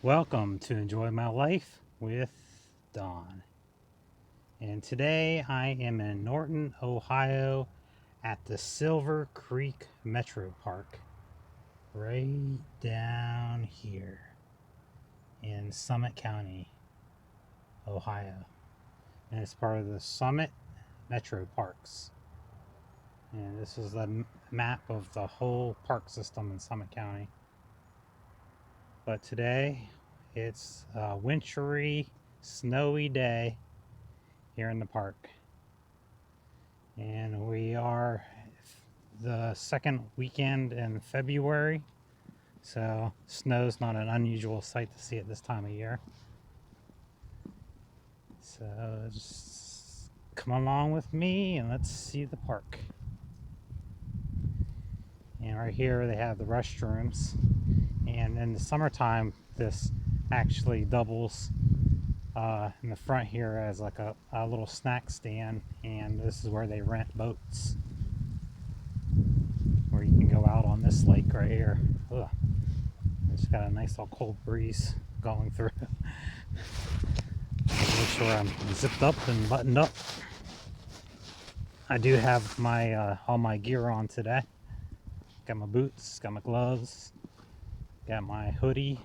Welcome to Enjoy My Life with Don. And today I am in Norton, Ohio at the Silver Creek Metro Park, right down here in Summit County, Ohio. And it's part of the Summit Metro Parks. And this is the map of the whole park system in Summit County. But today it's a wintry, snowy day here in the park. And we are the second weekend in February, so snow's not an unusual sight to see at this time of year. So just come along with me and let's see the park. And right here they have the restrooms, and in the summertime this actually doubles in the front here as like a little snack stand, and this is where they rent boats where you can go out on this lake right here. Ugh. It's got a nice little cold breeze going through. Make sure I'm zipped up and buttoned up. I do have my all my gear on today. Got my boots, got my gloves, got my hoodie,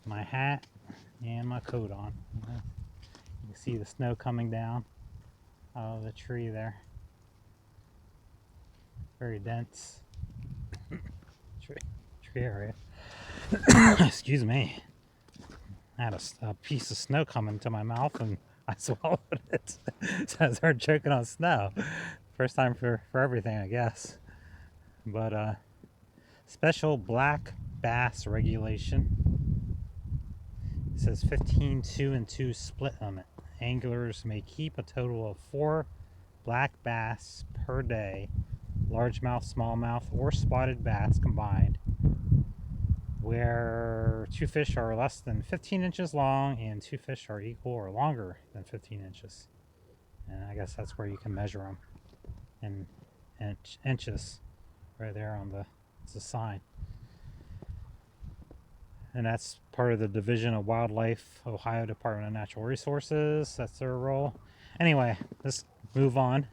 my hat, and my coat on. You can see the snow coming down out of the tree there. Very dense tree area. Excuse me. I had a piece of snow come into my mouth and I swallowed it. So I started choking on snow. First time for everything, I guess. But special black bass regulation. It says 15 2 and 2 split limit. Anglers may keep a total of 4 black bass per day, largemouth, smallmouth, or spotted bass combined, where 2 fish are less than 15 inches long and 2 fish are equal or longer than 15 inches. And I guess that's where you can measure them in inches, right there on the sign. And that's part of the Division of Wildlife, Ohio Department of Natural Resources. That's their role. Anyway, let's move on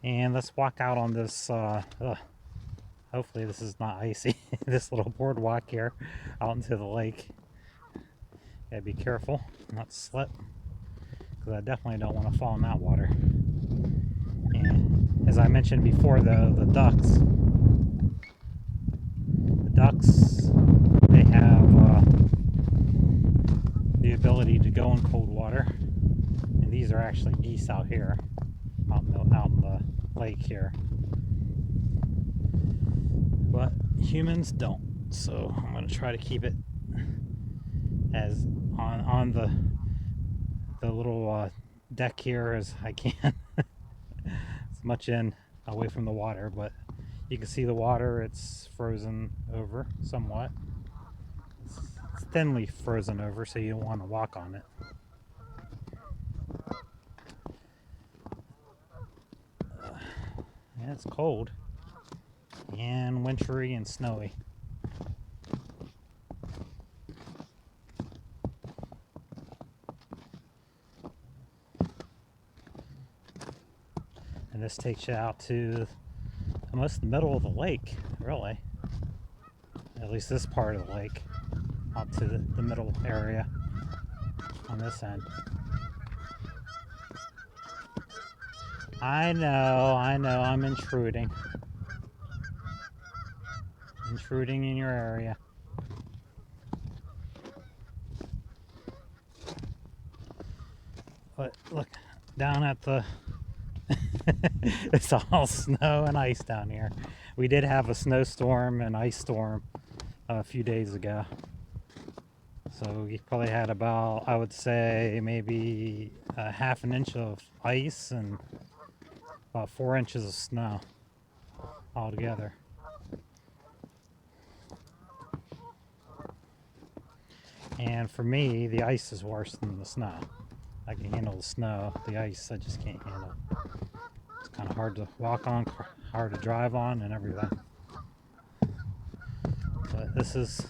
and let's walk out on this hopefully this is not icy. This little boardwalk here out into the lake. Gotta be careful not to slip, because I definitely don't want to fall in that water. And as I mentioned before, though, the ducks, they have the ability to go in cold water, and these are actually geese out here, out in the lake here. But humans don't, so I'm going to try to keep it as on the little deck here as I can, as much in away from the water. But you can see the water, it's frozen over somewhat. It's thinly frozen over, so you don't want to walk on it. Yeah, it's cold and wintry and snowy. And this takes you out to almost the middle of the lake, really. At least this part of the lake, out to the middle area on this end. I know, I'm intruding in your area. But look, down at the it's all snow and ice down here. We did have a snowstorm and ice storm a few days ago. So we probably had about, I would say, maybe a half an inch of ice and about 4 inches of snow altogether. And for me, the ice is worse than the snow. I can handle the snow. The ice, I just can't handle. It's kind of hard to walk on, hard to drive on, and everything. But this is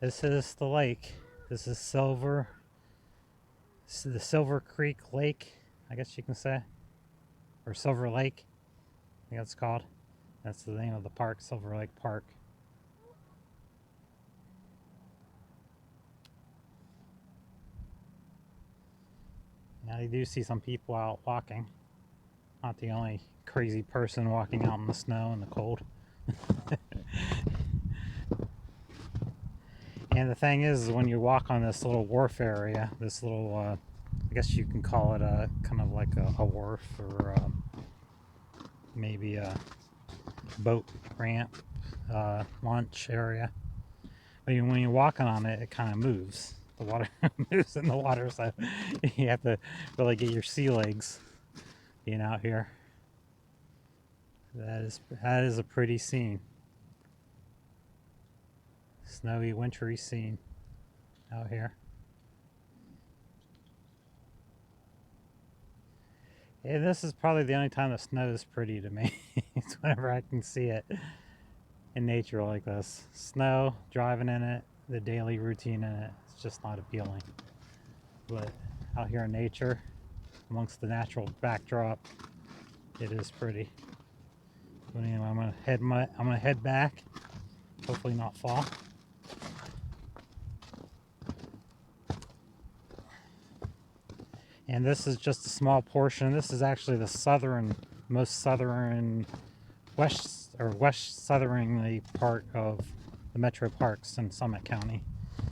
This is the lake. This is the Silver Creek Lake, I guess you can say, or Silver Lake, I think it's called. That's the name of the park, Silver Lake Park. Now you do see some people out walking. Not the only crazy person walking out in the snow and the cold. And the thing is, when you walk on this little wharf area, this little, I guess you can call it a kind of like a wharf, or maybe a boat ramp, launch area. But when you're walking on it, it kind of moves. The water moves in the water, so you have to really get your sea legs being out here. That is a pretty scene. Snowy, wintry scene out here. Yeah, this is probably the only time the snow is pretty to me. It's whenever I can see it in nature like this. Snow, driving in it, the daily routine in it, it's just not appealing. But out here in nature, amongst the natural backdrop, it is pretty. But anyway, I'm gonna head back. Hopefully not fall. And this is just a small portion. This is actually the most southern, west southerly part of the metro parks in Summit County,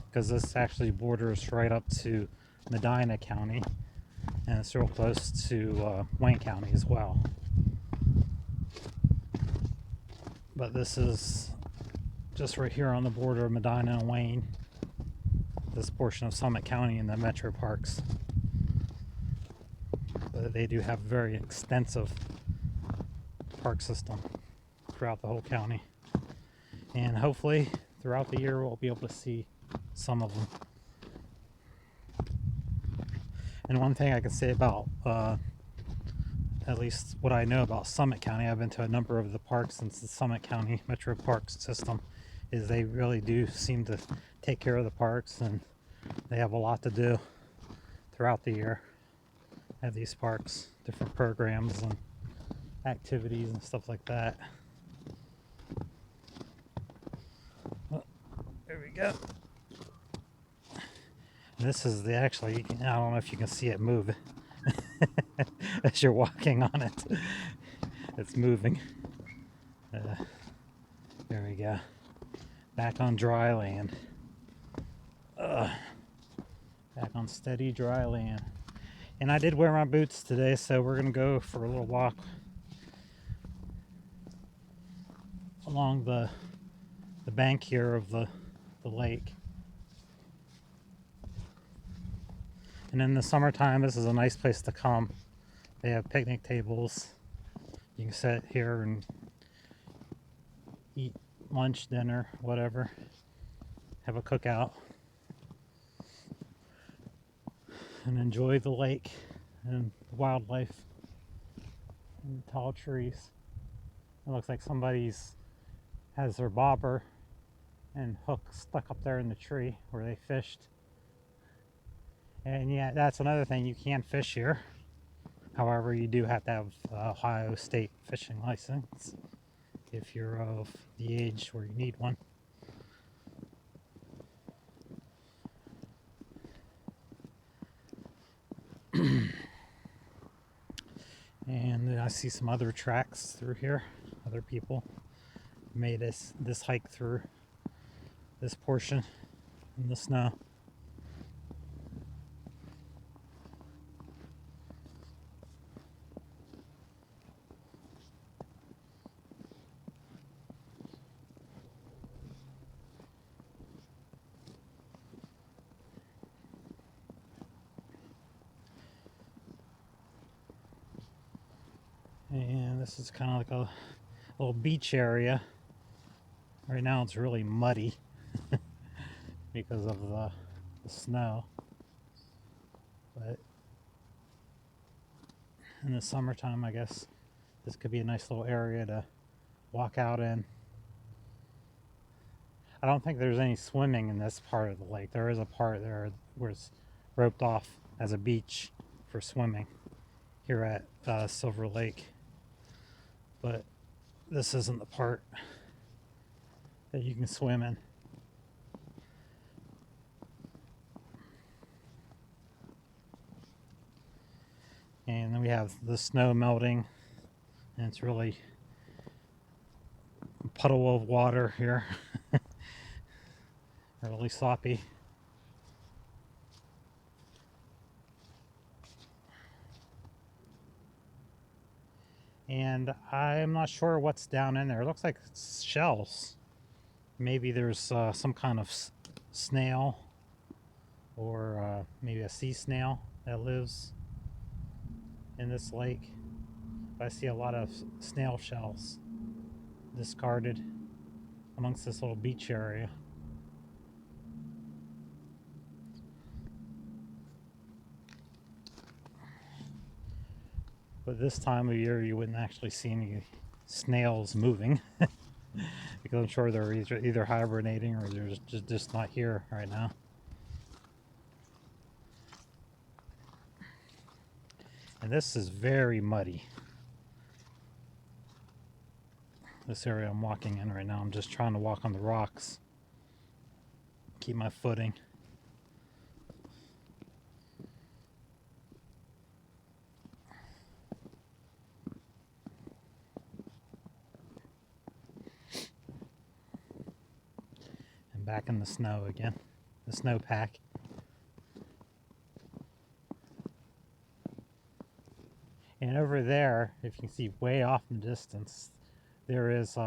because this actually borders right up to Medina County, and it's real close to Wayne County as well. But this is just right here on the border of Medina and Wayne, this portion of Summit County in the metro parks. But they do have a very extensive park system throughout the whole county, and hopefully throughout the year we'll be able to see some of them. And one thing I can say about at least what I know about Summit County, I've been to a number of the parks since the Summit County Metro Parks system, is they really do seem to take care of the parks, and they have a lot to do throughout the year at these parks, different programs and activities and stuff like that. Oh, there we go. And this is I don't know if you can see it move as you're walking on it. It's moving. There we go. Back on dry land. Back on steady dry land. And I did wear my boots today, so we're gonna go for a little walk along the bank here of the lake. And in the summertime, this is a nice place to come. They have picnic tables. You can sit here and eat lunch, dinner, whatever. Have a cookout. And enjoy the lake and the wildlife and the tall trees. It looks like somebody's has their bobber and hook stuck up there in the tree where they fished. And yeah, that's another thing, you can fish here. However, you do have to have Ohio State fishing license if you're of the age where you need one. And I see some other tracks through here. Other people made this hike through this portion in the snow. And this is kind of like a little beach area. Right now it's really muddy because of the snow. But in the summertime, I guess this could be a nice little area to walk out in. I don't think there's any swimming in this part of the lake. There is a part there where it's roped off as a beach for swimming here at Silver Lake. But this isn't the part that you can swim in. And then we have the snow melting, and it's really a puddle of water here. Really sloppy. And I'm not sure what's down in there. It looks like shells. Maybe there's some kind of snail, or maybe a sea snail that lives in this lake. But I see a lot of snail shells discarded amongst this little beach area. But this time of year you wouldn't actually see any snails moving because I'm sure they're either hibernating or they're just not here right now. And this is very muddy. This area I'm walking in right now, I'm just trying to walk on the rocks, keep my footing. And back in the snow again, the snowpack. And over there, if you can see way off in the distance, there is,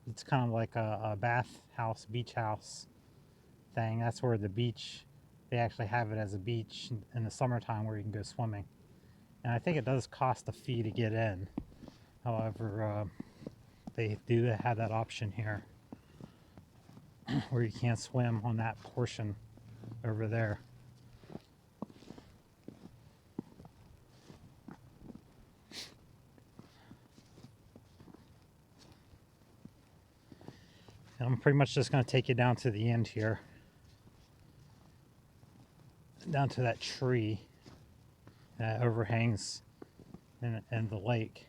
it's kind of like a bathhouse, beach house thing. That's where the beach, they actually have it as a beach in the summertime where you can go swimming. And I think it does cost a fee to get in. However, they do have that option here where you can't swim on that portion over there. And I'm pretty much just going to take you down to the end here, down to that tree that overhangs in the lake.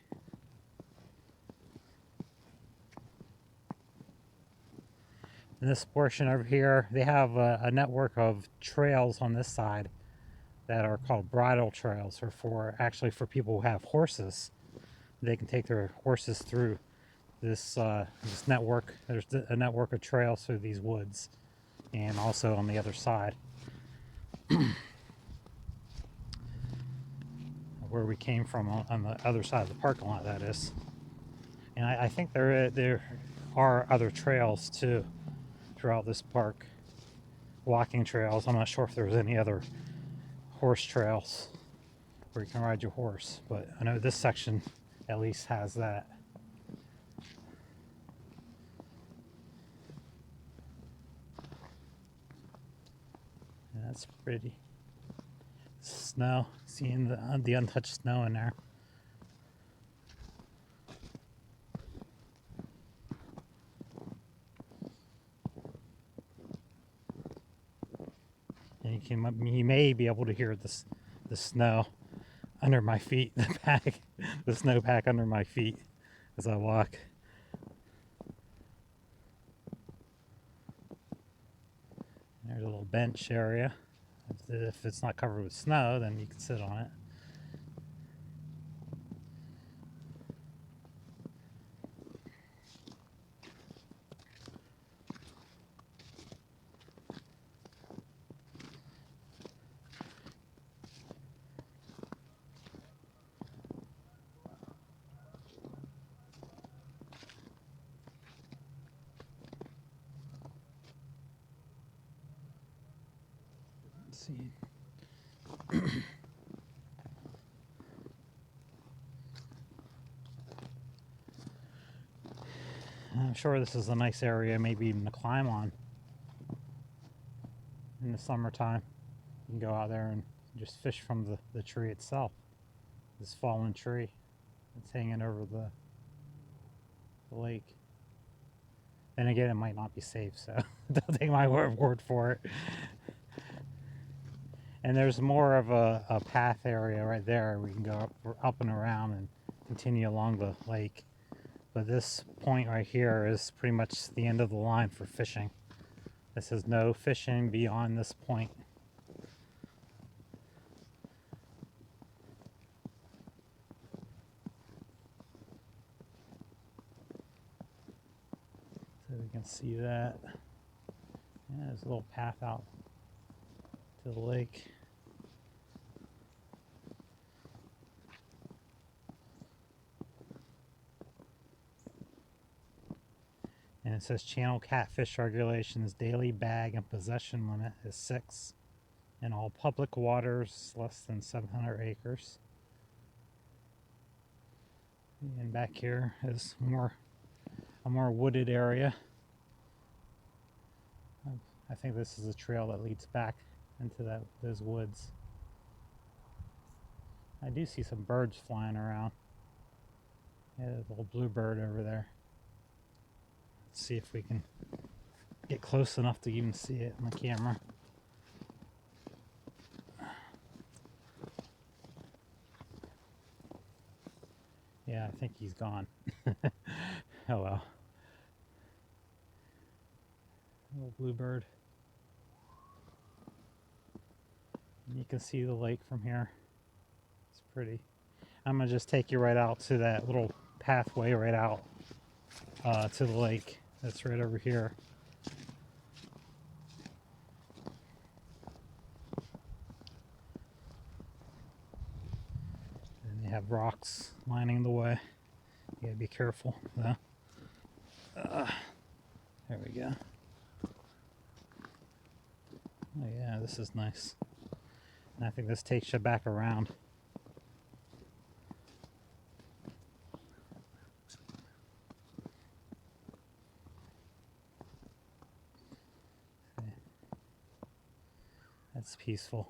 In this portion over here, they have a network of trails on this side that are called bridle trails, or actually for people who have horses. They can take their horses through this network. There's a network of trails through these woods, and also on the other side where we came from, on the other side of the parking lot, that is. And I think there are other trails too throughout this park, walking trails. I'm not sure if there's any other horse trails where you can ride your horse, but I know this section at least has that. And that's pretty. Snow, seeing the untouched snow in there. And you may be able to hear the snow under my feet, the snowpack under my feet as I walk. There's a little bench area. If it's not covered with snow, then you can sit on it. Let's see. I'm sure this is a nice area, maybe even to climb on in the summertime. You can go out there and just fish from the tree itself. This fallen tree that's hanging over the lake. Then again, it might not be safe, so don't take my word for it. And there's more of a path area right there. We can go up and around and continue along the lake. But this point right here is pretty much the end of the line for fishing. This is no fishing beyond this point. So we can see that. Yeah, there's a little path out to the lake. And it says channel catfish regulations, daily bag and possession limit is 6 in all public waters less than 700 acres. And back here is a more wooded area. I think this is a trail that leads back into those woods. I do see some birds flying around. Yeah, there's a little bluebird over there. Let's see if we can get close enough to even see it on the camera. Yeah, I think he's gone. Oh well. Little bluebird. And you can see the lake from here. It's pretty. I'm gonna just take you right out to that little pathway right out to the lake. That's right over here. And they have rocks lining the way. You gotta be careful though. There we go. Oh yeah, this is nice. And I think this takes you back around. Okay. That's peaceful.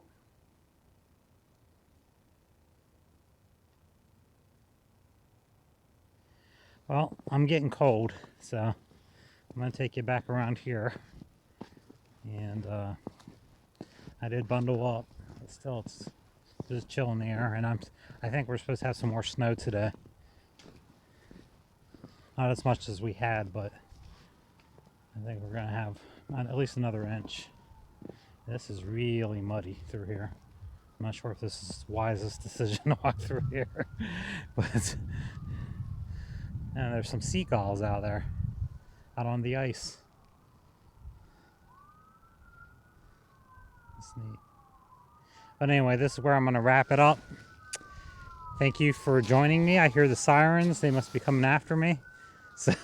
Well, I'm getting cold, so I'm gonna take you back around here. And I did bundle up, but still it's just chill in the air. And I think we're supposed to have some more snow today. Not as much as we had, but I think we're gonna have at least another inch. This is really muddy through here. I'm not sure if this is the wisest decision to walk through here, but and there's some seagulls out there, out on the ice. That's neat. But anyway, this is where I'm going to wrap it up. Thank you for joining me. I hear the sirens. They must be coming after me. So,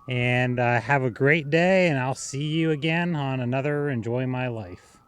and have a great day, and I'll see you again on another Enjoy My Life.